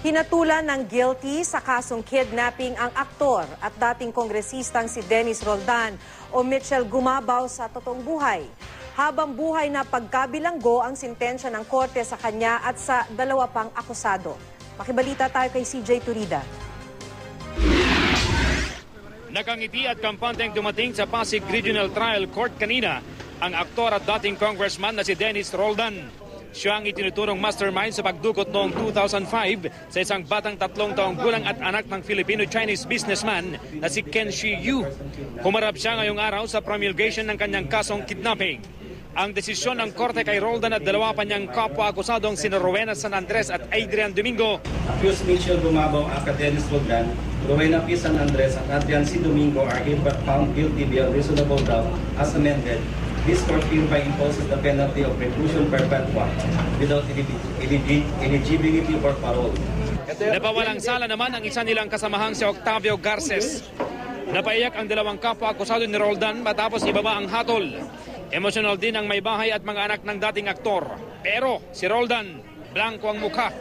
Hinatulan ng guilty sa kasong kidnapping ang aktor at dating kongresistang si Dennis Roldan o Mitchell Gumabaw sa totoong buhay. Habang buhay na pagkabilanggo ang sintensya ng korte sa kanya at sa dalawa pang akusado. Makibalita tayo kay CJ Turida. Nakangiti at kampanteng dumating sa Pasig Regional Trial Court kanina ang aktor at dating congressman na si Dennis Roldan. Siya ang itinuturong mastermind sa pagdukot noong 2005 sa isang batang 3 taong gulang at anak ng Filipino-Chinese businessman na si Ken Shi Yu. Humarap siya ngayong araw sa promulgation ng kanyang kasong kidnapping. Ang desisyon ng korte kay Roldan at dalawa pa niyang kapwa-akusadong sina Rowena San Andres at Adrian Domingo. Accused Mitchell Gumabaw at Dennis Roldan, Rowena P. San Andres at Adrian C. Domingo are found guilty beyond reasonable doubt as amended. This court hereby imposes the penalty of reclusion perpetua without eligibility for parole. Napawalang sala naman ang isa nilang kasamahang si Octavio Garces. Napaiyak ang dalawang kapwa-akusado ni Roldan matapos ibaba ang hatol. Emosyonal din ang may bahay at mga anak ng dating aktor. Pero si Roldan, blanco ang mukha.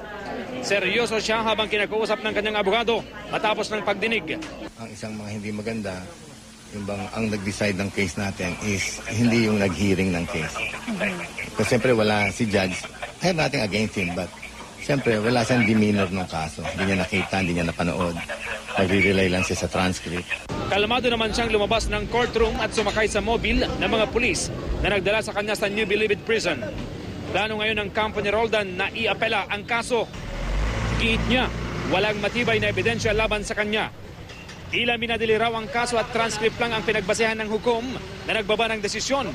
Seryoso siya habang kinakausap ng kanyang abogado matapos ng pagdinig. Ang isang mga hindi maganda, yung bang ang nag-decide ng case natin is hindi yung nag-hearing ng case. Kasi siyempre wala si judge. I have nothing against him, but siyempre wala siyang demeanor ng kaso. Hindi niya nakita, hindi niya napanood. Nagre-rely lang siya sa transcript. Kalmado naman siyang lumabas ng courtroom at sumakay sa mobil ng mga pulis na nagdala sa kanya sa New Bilibid Prison. Plano ngayon ng kampo ni Roldan na iapela ang kaso. Giit niya, walang matibay na ebidensya laban sa kanya. Tila minadili raw ang kaso at transcript lang ang pinagbasehan ng hukom na nagbaba ng desisyon.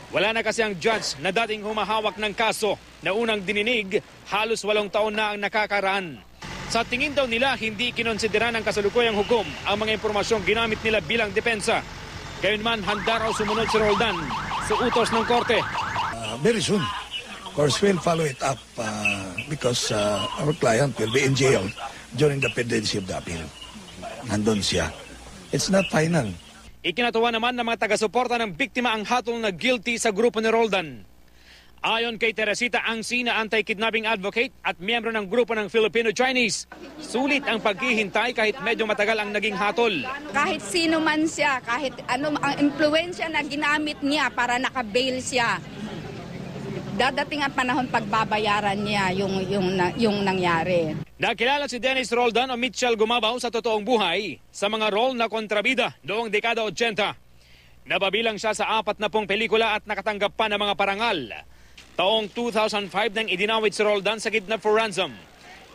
Wala na kasi ang judge na dating humahawak ng kaso na unang dininig, halos 8 taon na ang nakakaraan. Sa tingin daw nila, hindi kinonsidera ng kasalukuyang hukom ang mga impormasyong ginamit nila bilang depensa. Gayunman, handa raw sumunod si Roldan sa utos ng korte. Very soon. Of course, we'll follow it up because our client will be in jail during the pendency of the appeal. Nandun siya. It's not final. Ikinatuwa naman ng mga taga-suporta ng biktima ang hatol na guilty sa grupo ni Roldan. Ayon kay Teresita Angsi na anti-kidnapping advocate at miyembro ng grupo ng Filipino-Chinese, sulit ang paghihintay kahit medyo matagal ang naging hatol. Kahit sino man siya, kahit ano ang impluensya na ginamit niya para nakabail siya, dadating ang panahon pagbabayaran niya yung nangyari. Nakilala si Dennis Roldan o Mitchell Gumabaw sa totoong buhay sa mga role na kontrabida noong dekada 80. Nababilang siya sa 40 pelikula at nakatanggap pa ng mga parangal. Taong 2005 nang idinawit si Roldan sa kidnap for ransom.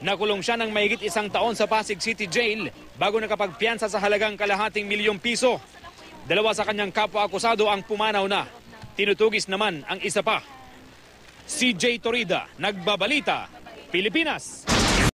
Nakulong siya ng mahigit 1 taon sa Pasig City Jail bago nakapagpiyansa sa halagang ₱250,000. 2 sa kanyang kapwa-akusado ang pumanaw na. Tinutugis naman ang isa pa. CJ Torida, Nagbabalita, Pilipinas.